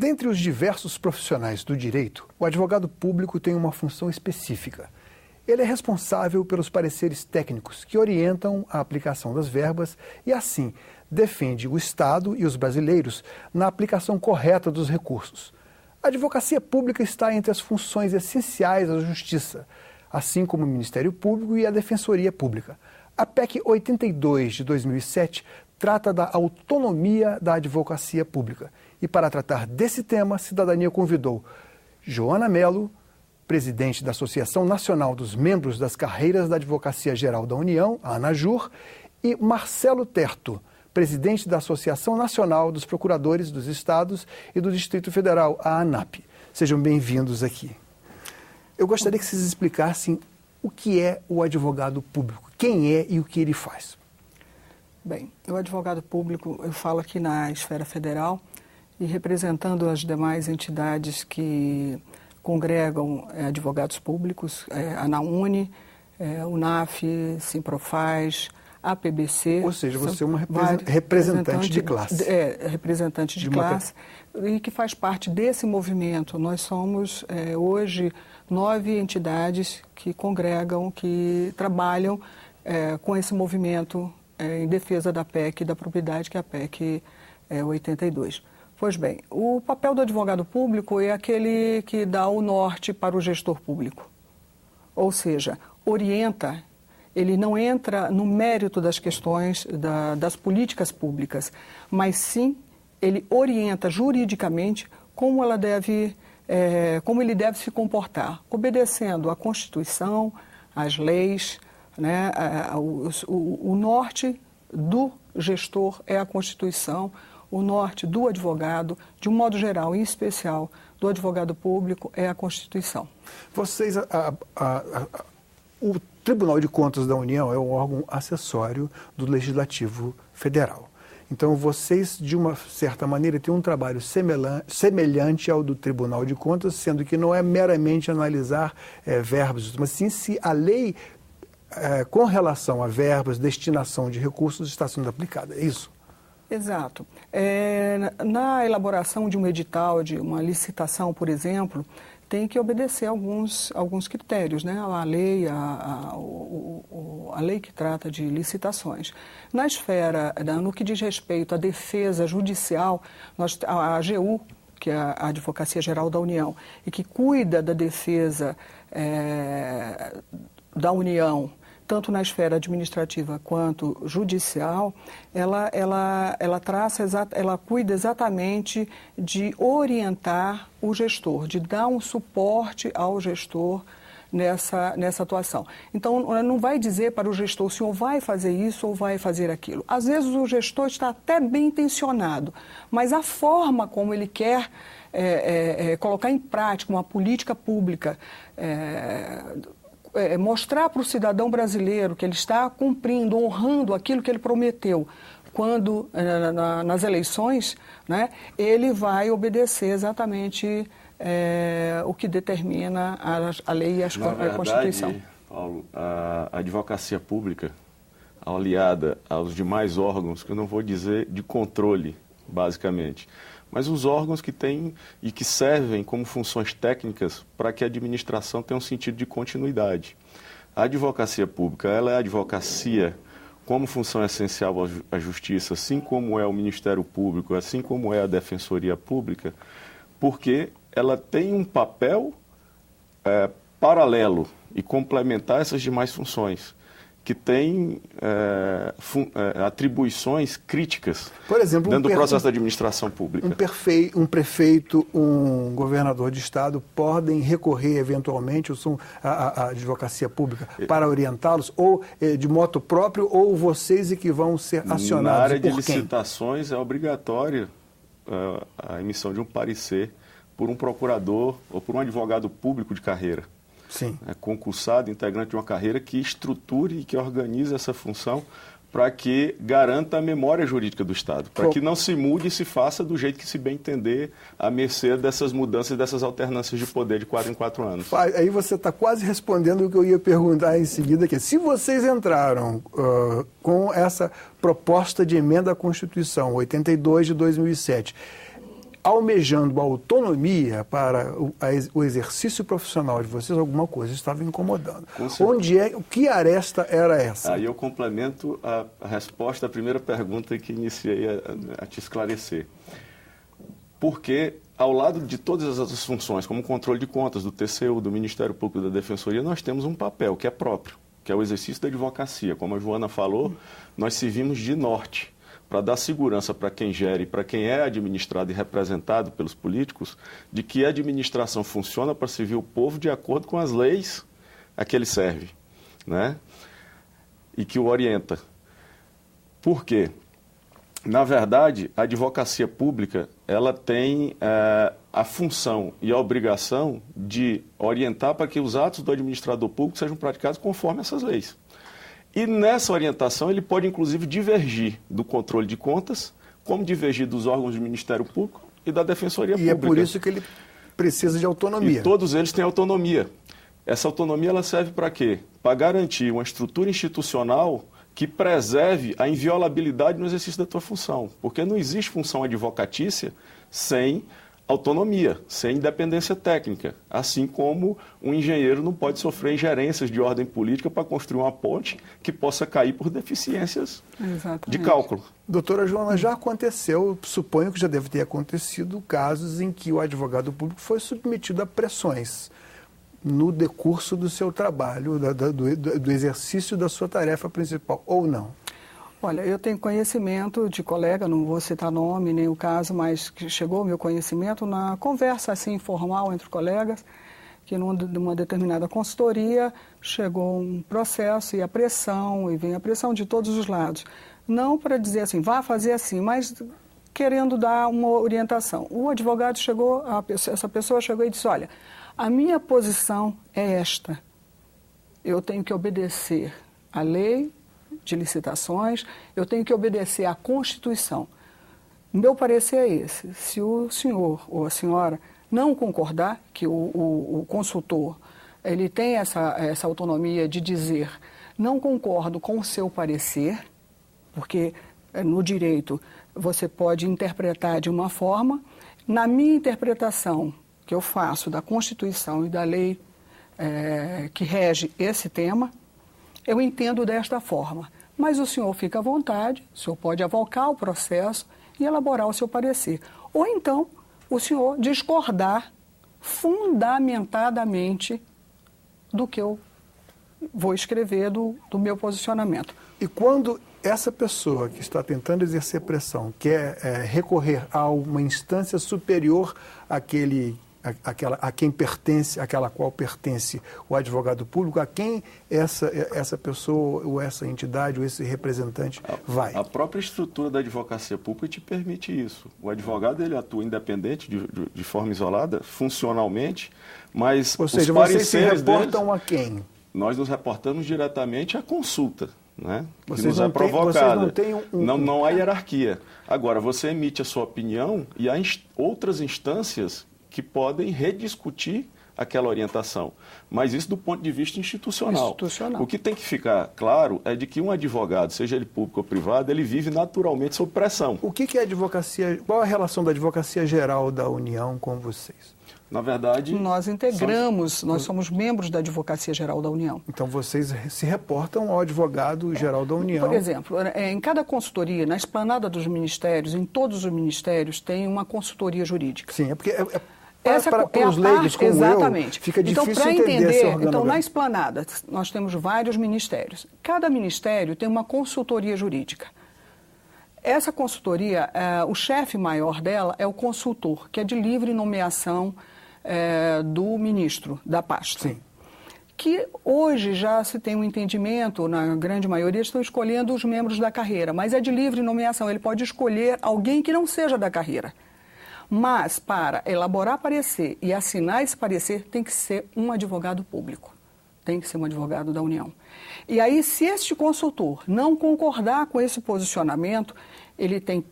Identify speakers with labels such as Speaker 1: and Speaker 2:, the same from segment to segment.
Speaker 1: Dentre os diversos profissionais do direito, o advogado público tem uma função específica. Ele é responsável pelos pareceres técnicos que orientam a aplicação das verbas e, assim, defende o Estado e os brasileiros na aplicação correta dos recursos. A advocacia pública está entre as funções essenciais da Justiça, assim como o Ministério Público e a Defensoria Pública. A PEC 82 de 2007 trata da autonomia da advocacia pública. E para tratar desse tema, Cidadania convidou Joana Mello, presidente da Associação Nacional dos Membros das Carreiras da Advocacia Geral da União, a ANAJUR, e Marcelo Terto, presidente da Associação Nacional dos Procuradores dos Estados e do Distrito Federal, a ANAP. Sejam bem-vindos aqui. Eu gostaria que vocês explicassem o que é o advogado público, quem é e o que ele faz.
Speaker 2: Bem, o advogado público, eu falo aqui na esfera federal e representando as demais entidades que congregam advogados públicos, a ANAUNE, UNAF, Simprofaz, APBC.
Speaker 1: Ou seja, você é uma representante de classe.
Speaker 2: Representante de classe e que faz parte desse movimento. Nós somos, hoje, 9 entidades que congregam, que trabalham com esse movimento em defesa da PEC e da propriedade, que é a PEC 82. Pois bem, o papel do advogado público é aquele que dá o norte para o gestor público. Ou seja, orienta, ele não entra no mérito das questões das políticas públicas, mas sim ele orienta juridicamente como como ele deve se comportar, obedecendo à Constituição, às leis, né? O norte do gestor é a Constituição, o norte do advogado, de um modo geral, em especial do advogado público, é a Constituição.
Speaker 1: Vocês, o Tribunal de Contas da União é um órgão acessório do Legislativo Federal. Então, vocês, de uma certa maneira, têm um trabalho semelhante ao do Tribunal de Contas, sendo que não é meramente analisar verbas, mas sim se a lei, com relação a verbas, destinação de recursos, está sendo aplicada. É isso?
Speaker 2: Exato. Na elaboração de um edital, de uma licitação, por exemplo, tem que obedecer alguns critérios, né? A lei, a lei que trata de licitações. Na esfera, no que diz respeito à defesa judicial, a AGU, que é a Advocacia Geral da União, e que cuida da defesa da União, tanto na esfera administrativa quanto judicial, ela cuida exatamente de orientar o gestor, de dar um suporte ao gestor nessa atuação. Então, não vai dizer para o gestor se ou vai fazer isso ou vai fazer aquilo. Às vezes o gestor está até bem intencionado, mas a forma como ele quer colocar em prática uma política pública, mostrar para o cidadão brasileiro que ele está cumprindo, honrando aquilo que ele prometeu quando, nas eleições, né, ele vai obedecer exatamente o que determina a lei e a Constituição.
Speaker 3: Paulo, a advocacia pública, aliada aos demais órgãos, que eu não vou dizer de controle, basicamente, mas os órgãos que têm e que servem como funções técnicas para que a administração tenha um sentido de continuidade. A advocacia pública, ela é a advocacia como função essencial à justiça, assim como é o Ministério Público, assim como é a Defensoria Pública, porque ela tem um papel paralelo e complementar essas demais funções, que tem atribuições críticas, por exemplo, dentro do processo da administração pública.
Speaker 1: Um prefeito, um governador de estado podem recorrer eventualmente à advocacia pública para orientá-los, ou de moto próprio, ou vocês que vão ser acionados?
Speaker 3: Na área de licitações é obrigatório a emissão de um parecer por um procurador ou por um advogado público de carreira.
Speaker 1: Sim.
Speaker 3: Concursado, integrante de uma carreira que estruture e que organize essa função para que garanta a memória jurídica do Estado, para que não se mude e se faça do jeito que se bem entender, à mercê dessas mudanças, dessas alternâncias de poder de 4 em 4 anos.
Speaker 1: Aí você está quase respondendo o que eu ia perguntar em seguida, que é, se vocês entraram com essa proposta de emenda à Constituição 82 de 2007, almejando a autonomia para o exercício profissional de vocês, alguma coisa estava incomodando. Que aresta era essa?
Speaker 3: Aí eu complemento a resposta à primeira pergunta que iniciei a te esclarecer. Porque, ao lado de todas as funções, como controle de contas do TCU, do Ministério Público e da Defensoria, nós temos um papel que é próprio, que é o exercício da advocacia. Como a Joana falou, nós servimos de norte para dar segurança para quem gera e para quem é administrado e representado pelos políticos, de que a administração funciona para servir o povo de acordo com as leis a que ele serve, né? E que o orienta. Por quê? Na verdade, a advocacia pública ela tem a função e a obrigação de orientar para que os atos do administrador público sejam praticados conforme essas leis. E nessa orientação ele pode, inclusive, divergir do controle de contas, como divergir dos órgãos do Ministério Público e da Defensoria Pública.
Speaker 1: E é por isso que ele precisa de autonomia.
Speaker 3: E todos eles têm autonomia. Essa autonomia ela serve para quê? Para garantir uma estrutura institucional que preserve a inviolabilidade no exercício da tua função. Porque não existe função advocatícia sem autonomia, sem independência técnica. Assim como um engenheiro não pode sofrer ingerências de ordem política para construir uma ponte que possa cair por deficiências de cálculo.
Speaker 1: Doutora Joana, já aconteceu, suponho que já deve ter acontecido, casos em que o advogado público foi submetido a pressões no decurso do seu trabalho, do exercício da sua tarefa principal, ou não?
Speaker 2: Olha, eu tenho conhecimento de colega, não vou citar nome nem o caso, mas que chegou ao meu conhecimento na conversa assim informal entre colegas, que numa determinada consultoria chegou um processo e a pressão, e vem a pressão de todos os lados. Não para dizer assim, vá fazer assim, mas querendo dar uma orientação. O advogado chegou, essa pessoa chegou e disse, olha, a minha posição é esta, eu tenho que obedecer à lei de licitações, eu tenho que obedecer à Constituição. Meu parecer é esse. Se o senhor ou a senhora não concordar que o consultor ele tem essa autonomia de dizer não concordo com o seu parecer, porque no direito você pode interpretar de uma forma, na minha interpretação que eu faço da Constituição e da lei que rege esse tema, eu entendo desta forma, mas o senhor fica à vontade, o senhor pode avocar o processo e elaborar o seu parecer. Ou então, o senhor discordar fundamentadamente do que eu vou escrever do meu posicionamento.
Speaker 1: E quando essa pessoa que está tentando exercer pressão quer recorrer a uma instância superior a quem pertence, àquela qual pertence o advogado público, a quem essa pessoa, ou essa entidade, ou esse representante vai?
Speaker 3: A própria estrutura da advocacia pública te permite isso. O advogado ele atua independente, de forma isolada, funcionalmente, mas
Speaker 1: ou seja,
Speaker 3: os pareceres
Speaker 1: vocês se reportam
Speaker 3: deles,
Speaker 1: a quem?
Speaker 3: Nós nos reportamos diretamente à consulta, né?
Speaker 1: Vocês
Speaker 3: que nos
Speaker 1: não
Speaker 3: é provocada.
Speaker 1: Vocês não têm
Speaker 3: não há hierarquia. Agora, você emite a sua opinião e há outras instâncias que podem rediscutir aquela orientação. Mas isso do ponto de vista institucional. O que tem que ficar claro é de que um advogado, seja ele público ou privado, ele vive naturalmente sob pressão.
Speaker 1: O que é a advocacia? Qual a relação da Advocacia Geral da União com vocês?
Speaker 3: Na verdade...
Speaker 2: Nós integramos, nós somos membros da Advocacia Geral da União.
Speaker 1: Então vocês se reportam ao Advogado Geral da União.
Speaker 2: Por exemplo, em cada consultoria, na esplanada dos ministérios, em todos os ministérios, tem uma consultoria jurídica.
Speaker 1: Sim, é porque...
Speaker 2: Para os leigos como
Speaker 1: exatamente. Eu, fica difícil
Speaker 2: então,
Speaker 1: entender esse organograma.
Speaker 2: Então, na esplanada, nós temos vários ministérios. Cada ministério tem uma consultoria jurídica. Essa consultoria, o chefe maior dela é o consultor, que é de livre nomeação do ministro da pasta.
Speaker 1: Sim.
Speaker 2: Que hoje já se tem um entendimento, na grande maioria estão escolhendo os membros da carreira, mas é de livre nomeação, ele pode escolher alguém que não seja da carreira. Mas, para elaborar parecer e assinar esse parecer, tem que ser um advogado público. Tem que ser um advogado da União. E aí, se este consultor não concordar com esse posicionamento, ele tem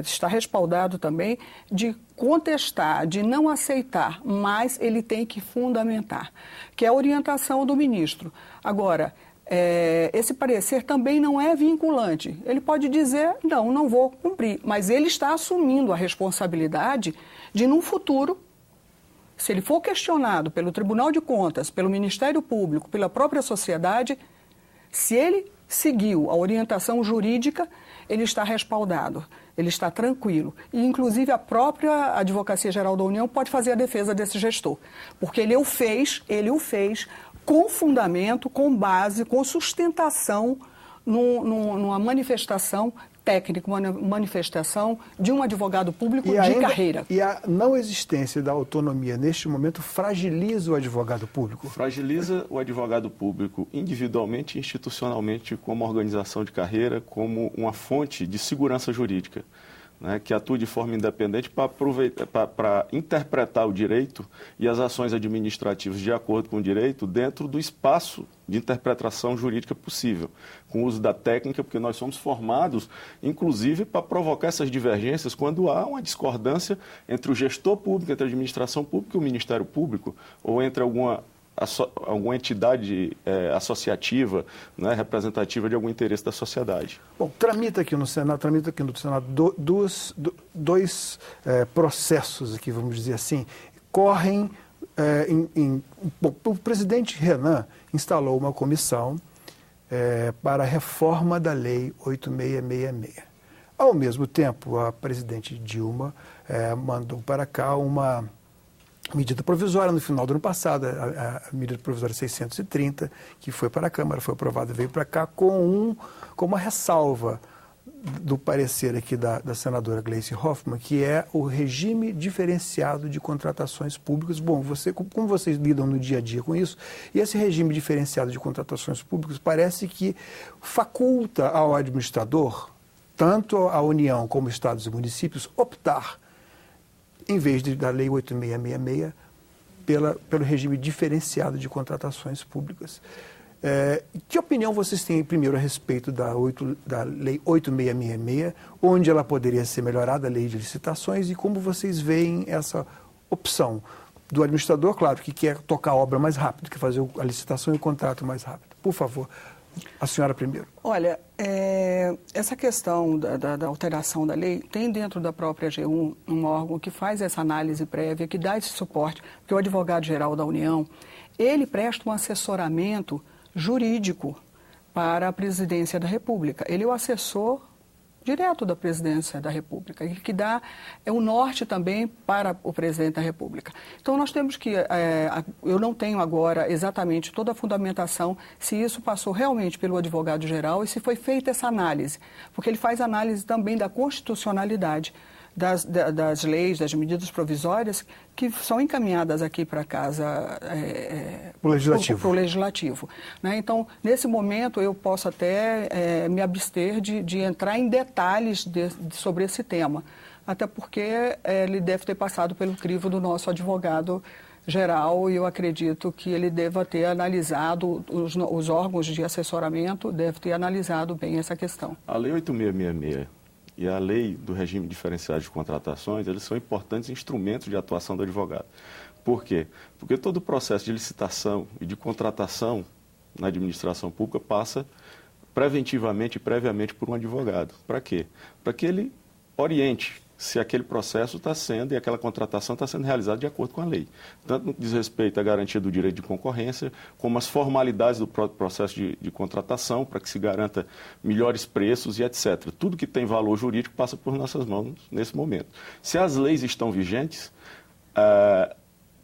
Speaker 2: está respaldado também de contestar, de não aceitar, mas ele tem que fundamentar, que é a orientação do ministro. Agora, esse parecer também não é vinculante. Ele pode dizer, não vou cumprir, mas ele está assumindo a responsabilidade de, num futuro, se ele for questionado pelo Tribunal de Contas, pelo Ministério Público, pela própria sociedade, se ele seguiu a orientação jurídica, ele está respaldado, ele está tranquilo. E, inclusive, a própria Advocacia Geral da União pode fazer a defesa desse gestor, porque ele o fez com fundamento, com base, com sustentação numa manifestação técnica, uma manifestação de um advogado público de carreira.
Speaker 1: E a não existência da autonomia neste momento fragiliza o advogado público?
Speaker 3: Fragiliza o advogado público individualmente e institucionalmente como organização de carreira, como uma fonte de segurança jurídica, né, que atua de forma independente para interpretar o direito e as ações administrativas de acordo com o direito dentro do espaço de interpretação jurídica possível, com o uso da técnica, porque nós somos formados, inclusive, para provocar essas divergências quando há uma discordância entre o gestor público, entre a administração pública e o Ministério Público, ou entre alguma entidade associativa, né, representativa de algum interesse da sociedade.
Speaker 1: Bom, tramita aqui no Senado dois processos aqui, vamos dizer assim, correm. O presidente Renan instalou uma comissão para a reforma da Lei 8666. Ao mesmo tempo, a presidente Dilma mandou para cá uma medida provisória no final do ano passado, a medida provisória 630, que foi para a Câmara, foi aprovada, veio para cá com uma ressalva do parecer aqui da senadora Gleice Hoffmann, que é o regime diferenciado de contratações públicas. Bom, como vocês lidam no dia a dia com isso, e esse regime diferenciado de contratações públicas parece que faculta ao administrador, tanto a União como estados e municípios, optar, em vez da Lei 8666, pelo regime diferenciado de contratações públicas. Que opinião vocês têm, primeiro, a respeito da Lei 8666, onde ela poderia ser melhorada, a Lei de Licitações, e como vocês veem essa opção do administrador, claro, que quer tocar a obra mais rápido, quer fazer a licitação e o contrato mais rápido? Por favor, a senhora primeiro.
Speaker 2: Olha, essa questão da alteração da lei, tem dentro da própria AGU um órgão que faz essa análise prévia, que dá esse suporte, porque o advogado-geral da União, ele presta um assessoramento jurídico para a presidência da República. Ele é o assessor direto da presidência da República, e que dá o norte também para o presidente da República. Então, nós temos que, eu não tenho agora exatamente toda a fundamentação se isso passou realmente pelo advogado-geral e se foi feita essa análise, porque ele faz análise também da constitucionalidade das leis, das medidas provisórias que são encaminhadas aqui para a Casa
Speaker 1: para o
Speaker 2: Legislativo. Né? Então, nesse momento, eu posso até me abster de entrar em detalhes sobre esse tema, até porque ele deve ter passado pelo crivo do nosso advogado geral e eu acredito que ele deva ter analisado, os órgãos de assessoramento devem ter analisado bem essa questão.
Speaker 3: A Lei 8666 e a Lei do Regime Diferenciado de Contratações, eles são importantes instrumentos de atuação do advogado. Por quê? Porque todo o processo de licitação e de contratação na administração pública passa preventivamente e previamente por um advogado. Para quê? Para que ele oriente se aquele processo está sendo e aquela contratação está sendo realizada de acordo com a lei. Tanto no que diz respeito à garantia do direito de concorrência, como as formalidades do próprio processo de contratação, para que se garanta melhores preços e etc. Tudo que tem valor jurídico passa por nossas mãos nesse momento. Se as leis estão vigentes,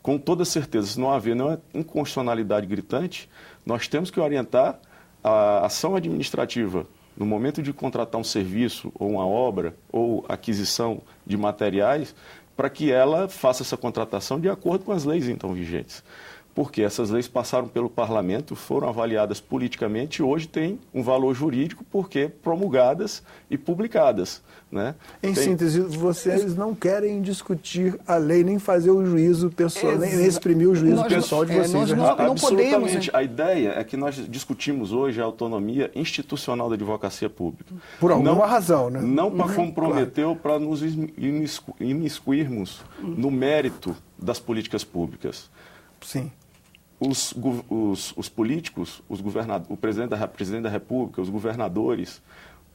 Speaker 3: com toda certeza, se não haver nenhuma inconstitucionalidade gritante, nós temos que orientar a ação administrativa no momento de contratar um serviço ou uma obra ou aquisição de materiais, para que ela faça essa contratação de acordo com as leis então vigentes. Porque essas leis passaram pelo parlamento, foram avaliadas politicamente e hoje têm um valor jurídico porque promulgadas e publicadas. Né?
Speaker 1: Em síntese, vocês não querem discutir a lei, nem fazer o juízo pessoal, nem exprimir o juízo pessoal de vocês.
Speaker 2: Nós não
Speaker 3: absolutamente.
Speaker 2: Podemos,
Speaker 3: a ideia é que nós discutimos hoje a autonomia institucional da advocacia pública.
Speaker 1: Por alguma razão, né?
Speaker 3: Não para comprometer ou para nos imiscuirmos no mérito das políticas públicas.
Speaker 1: Sim.
Speaker 3: os políticos, o presidente da República, os governadores,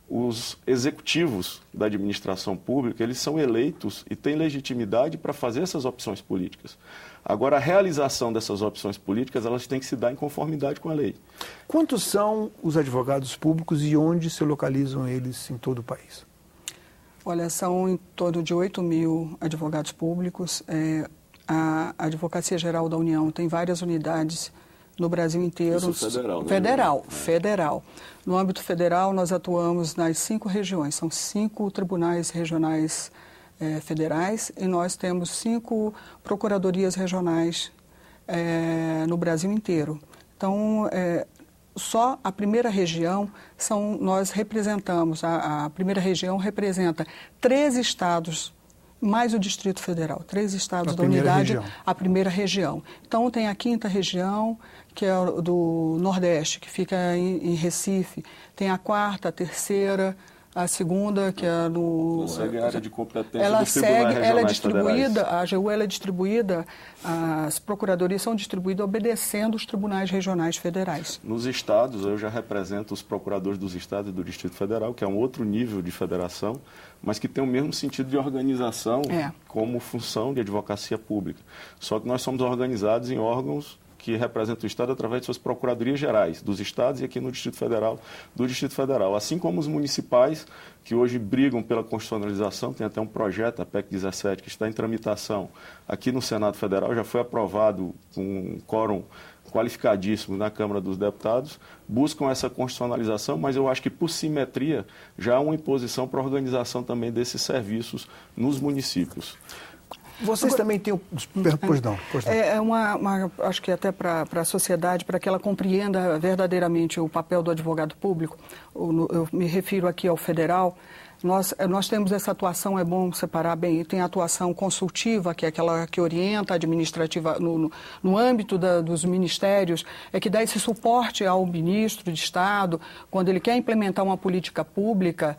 Speaker 3: os executivos da administração pública, eles são eleitos e têm legitimidade para fazer essas opções políticas. Agora, a realização dessas opções políticas, elas têm que se dar em conformidade com a lei.
Speaker 1: Quantos são os advogados públicos e onde se localizam eles em todo o país?
Speaker 2: Olha, são em torno de 8.000 advogados públicos. A Advocacia Geral da União tem várias unidades no Brasil inteiro.
Speaker 3: Isso federal, né?
Speaker 2: Federal. No âmbito federal, nós atuamos nas 5 regiões. São 5 tribunais regionais federais e nós temos 5 procuradorias regionais no Brasil inteiro. Então, só a primeira região, nós representamos, a primeira região representa 13 estados, mais o Distrito Federal, 3 estados da unidade, a primeira região. Então, tem a 5ª região, que é do Nordeste, que fica em Recife. Tem a 4ª, a 3ª, a 2ª, que é no...
Speaker 3: Ela segue a área de competência dos tribunais regionais
Speaker 2: ela é distribuída,
Speaker 3: federais.
Speaker 2: a AGU ela é distribuída, as procuradorias são distribuídas obedecendo os tribunais regionais federais.
Speaker 3: Nos estados, eu já represento os procuradores dos estados e do Distrito Federal, que é um outro nível de federação, mas que tem o mesmo sentido de organização como função de advocacia pública. Só que nós somos organizados em órgãos que representam o Estado através de suas procuradorias gerais, dos estados e aqui no Distrito Federal, do Distrito Federal. Assim como os municipais, que hoje brigam pela constitucionalização, tem até um projeto, a PEC 17, que está em tramitação aqui no Senado Federal, já foi aprovado com um quórum qualificadíssimo na Câmara dos Deputados, buscam essa constitucionalização, mas eu acho que por simetria já há uma imposição para a organização também desses serviços nos municípios.
Speaker 1: Vocês também têm... Pois não.
Speaker 2: Acho que até para a sociedade, para que ela compreenda verdadeiramente o papel do advogado público, eu me refiro aqui ao federal, nós temos essa atuação, é bom separar bem, tem a atuação consultiva, que é aquela que orienta a administrativa no âmbito dos ministérios, que dá esse suporte ao ministro de Estado, quando ele quer implementar uma política pública,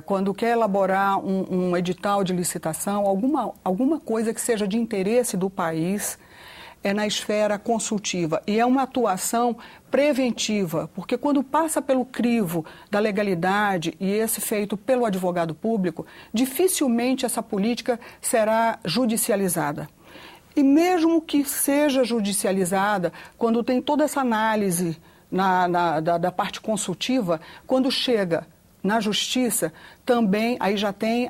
Speaker 2: quando quer elaborar um edital de licitação, alguma coisa que seja de interesse do país, na esfera consultiva. E é uma atuação preventiva, porque quando passa pelo crivo da legalidade e esse feito pelo advogado público, dificilmente essa política será judicializada. E mesmo que seja judicializada, quando tem toda essa análise da parte consultiva, quando chega na justiça, também aí já tem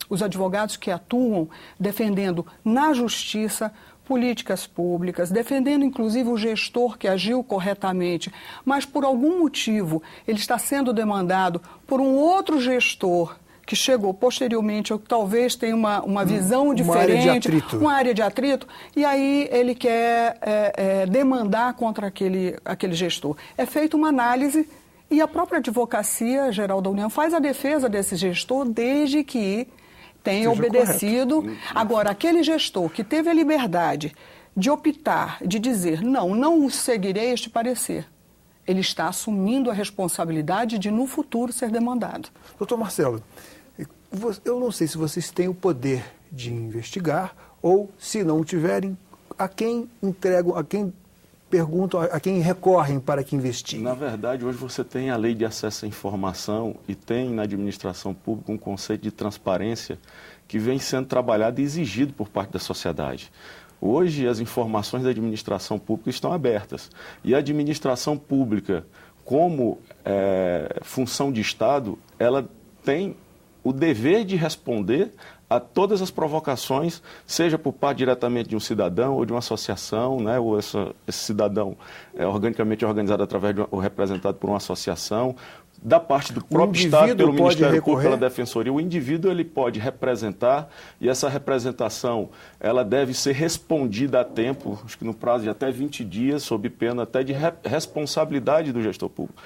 Speaker 2: os advogados que atuam defendendo na justiça políticas públicas, defendendo inclusive o gestor que agiu corretamente, mas por algum motivo ele está sendo demandado por um outro gestor que chegou posteriormente ou que talvez tenha uma visão diferente, uma área de atrito, e aí ele quer demandar contra aquele gestor. É feita uma análise e a própria Advocacia Geral da União faz a defesa desse gestor desde que tenha obedecido. Correto. Agora, aquele gestor que teve a liberdade de optar, de dizer, não seguirei este parecer, ele está assumindo a responsabilidade de, no futuro, ser demandado.
Speaker 1: Doutor Marcelo, eu não sei se vocês têm o poder de investigar ou, se não tiverem, a quem entregam, a quem perguntam, a quem recorrem para que investiguem.
Speaker 3: Na verdade, hoje você tem a lei de acesso à informação e tem na administração pública um conceito de transparência que vem sendo trabalhado e exigido por parte da sociedade. Hoje, as informações da administração pública estão abertas. E a administração pública, como função de Estado, ela tem o dever de responder a todas as provocações, seja por parte diretamente de um cidadão ou de uma associação, né, ou esse cidadão organicamente organizado através ou representado por uma associação, da parte do próprio Estado, pelo Ministério Público, pela Defensoria. O indivíduo ele pode representar e essa representação ela deve ser respondida a tempo, acho que no prazo de até 20 dias, sob pena até de responsabilidade do gestor público.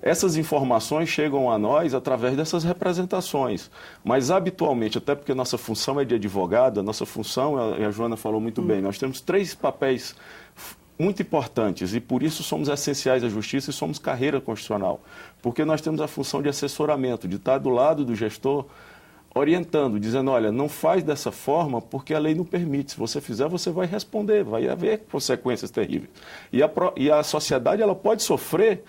Speaker 3: Essas informações chegam a nós através dessas representações, mas habitualmente, até porque nossa função é de advogado, a nossa função, a Joana falou muito bem, nós temos 3 papéis muito importantes e por isso somos essenciais à justiça e somos carreira constitucional, porque nós temos a função de assessoramento, de estar do lado do gestor, orientando, dizendo, olha, não faz dessa forma porque a lei não permite. Se você fizer, você vai responder, vai haver consequências terríveis. E a sociedade ela pode sofrer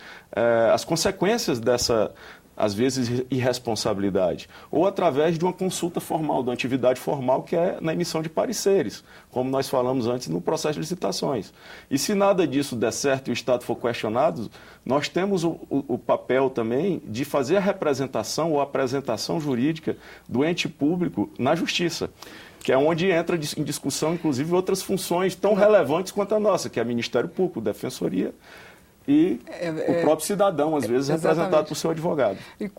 Speaker 3: as consequências dessa, às vezes, irresponsabilidade. Ou através de uma consulta formal, de uma atividade formal, que é na emissão de pareceres, como nós falamos antes no processo de licitações. E se nada disso der certo e o Estado for questionado, nós temos o papel também de fazer a representação ou a apresentação jurídica do ente público na Justiça, que é onde entra em discussão, inclusive, outras funções tão relevantes quanto a nossa, que é o Ministério Público, Defensoria e o próprio cidadão, às vezes, representado por seu advogado.
Speaker 2: E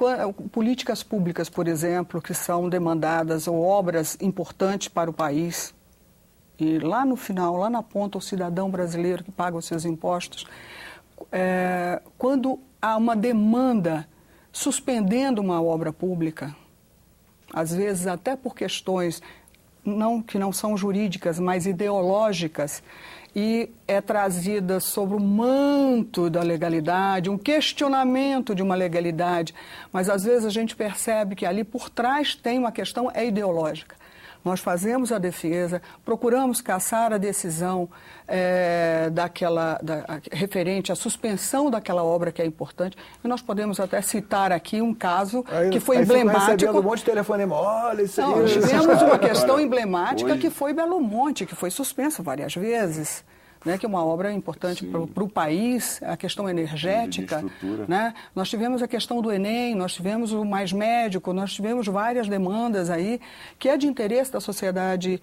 Speaker 2: políticas públicas, por exemplo, que são demandadas, ou obras importantes para o país, e lá no final, lá na ponta, o cidadão brasileiro que paga os seus impostos, quando há uma demanda suspendendo uma obra pública, às vezes até por questões que não são jurídicas, mas ideológicas, e é trazida sobre o manto da legalidade, um questionamento de uma legalidade, mas às vezes a gente percebe que ali por trás tem uma questão ideológica. Nós fazemos a defesa, procuramos cassar a decisão referente à suspensão daquela obra que é importante, e nós podemos até citar aqui um caso que foi emblemático.
Speaker 1: Recebendo um monte de telefonema, olha isso aí.
Speaker 2: Nós tivemos uma questão emblemática que foi Belo Monte, que foi suspensa várias vezes. Né, que é uma obra importante para o país, a questão energética. Né? Nós tivemos a questão do Enem, nós tivemos o Mais Médico, nós tivemos várias demandas aí, que é de interesse da sociedade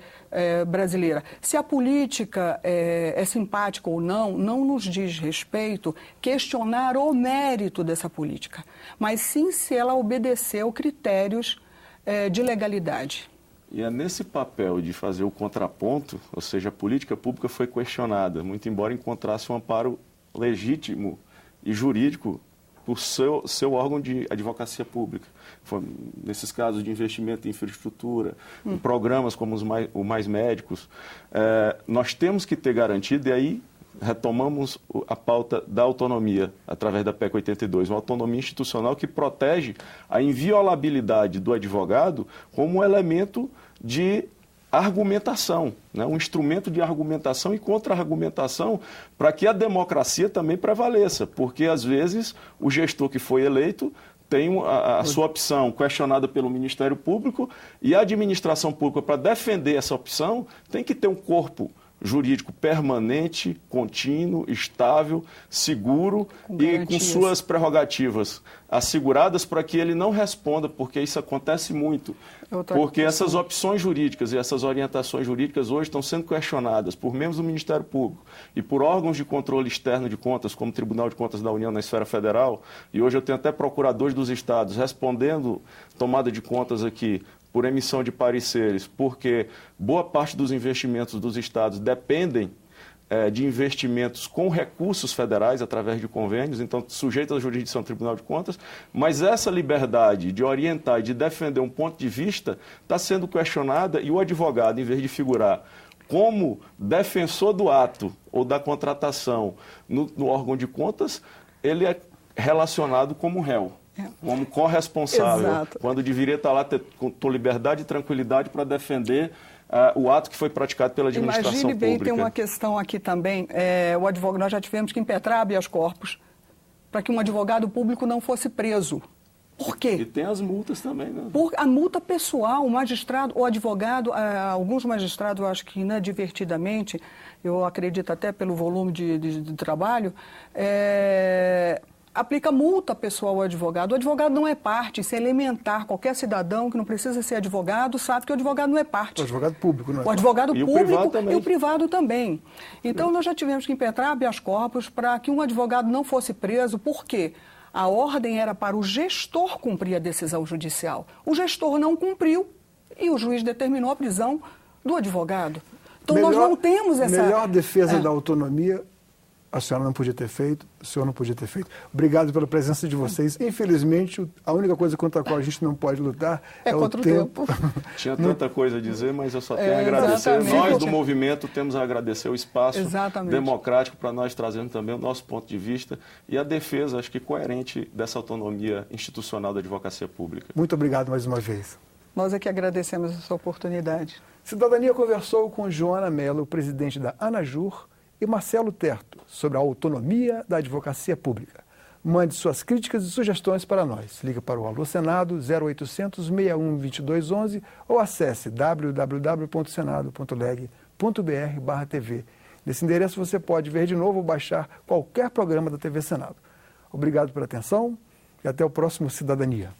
Speaker 2: brasileira. Se a política é simpática ou não, não nos diz respeito questionar o mérito dessa política, mas sim se ela obedeceu critérios de legalidade.
Speaker 3: E é nesse papel de fazer o contraponto, ou seja, a política pública foi questionada, muito embora encontrasse um amparo legítimo e jurídico por seu órgão de advocacia pública. Foi, nesses casos de investimento em infraestrutura, em programas como o Mais Médicos, nós temos que ter garantido, e aí retomamos a pauta da autonomia através da PEC 82, uma autonomia institucional que protege a inviolabilidade do advogado como um elemento de argumentação, né? Um instrumento de argumentação e contra-argumentação para que a democracia também prevaleça, porque às vezes o gestor que foi eleito tem a sua opção questionada pelo Ministério Público e a administração pública, para defender essa opção, tem que ter um corpo jurídico permanente, contínuo, estável, seguro e com suas prerrogativas asseguradas para que ele não responda, porque isso acontece muito. Porque essas opções jurídicas e essas orientações jurídicas hoje estão sendo questionadas por membros do Ministério Público e por órgãos de controle externo de contas, como o Tribunal de Contas da União na esfera federal, e hoje eu tenho até procuradores dos estados respondendo tomada de contas aqui por emissão de pareceres, porque boa parte dos investimentos dos estados dependem de investimentos com recursos federais através de convênios, então sujeitos à jurisdição do Tribunal de Contas, mas essa liberdade de orientar e de defender um ponto de vista está sendo questionada e o advogado, em vez de figurar como defensor do ato ou da contratação no órgão de contas, ele é relacionado como réu. Como corresponsável,
Speaker 2: Exato.
Speaker 3: Quando deveria estar lá com liberdade e tranquilidade para defender o ato que foi praticado pela administração
Speaker 2: pública. Imagine bem,
Speaker 3: pública.
Speaker 2: tem uma questão aqui também, o advogado, nós já tivemos que impetrar habeas corpus para que um advogado público não fosse preso. Por quê?
Speaker 3: E tem as multas também, né?
Speaker 2: Por a multa pessoal, o magistrado, o advogado, alguns magistrados, eu acho que inadvertidamente, eu acredito até pelo volume de trabalho, aplica multa pessoal ao advogado. O advogado não é parte, isso é elementar. Qualquer cidadão que não precisa ser advogado sabe que o advogado não é parte.
Speaker 1: O advogado público não é parte.
Speaker 2: O advogado público
Speaker 3: e
Speaker 2: o privado também. Então, nós já tivemos que impetrar habeas corpus para que um advogado não fosse preso. Por quê? A ordem era para o gestor cumprir a decisão judicial. O gestor não cumpriu e o juiz determinou a prisão do advogado. Então, nós não temos essa...
Speaker 1: Melhor defesa da autonomia... A senhora não podia ter feito, o senhor não podia ter feito. Obrigado pela presença de vocês. Infelizmente, a única coisa contra a qual a gente não pode lutar é o tempo.
Speaker 3: Tinha tanta coisa a dizer, mas eu só tenho a agradecer.
Speaker 2: Exatamente.
Speaker 3: Nós, do movimento, temos a agradecer o espaço
Speaker 2: Exatamente.
Speaker 3: democrático para nós trazermos também o nosso ponto de vista e a defesa, acho que coerente, dessa autonomia institucional da advocacia pública.
Speaker 1: Muito obrigado mais uma vez.
Speaker 2: Nós é que agradecemos essa oportunidade.
Speaker 1: Cidadania conversou com Joana Mello, presidente da ANAJUR, e Marcelo Terto, sobre a autonomia da advocacia pública. Mande suas críticas e sugestões para nós. Liga para o Alô Senado 0800 61 2211 ou acesse www.senado.leg.br/TV. Nesse endereço você pode ver de novo ou baixar qualquer programa da TV Senado. Obrigado pela atenção e até o próximo Cidadania.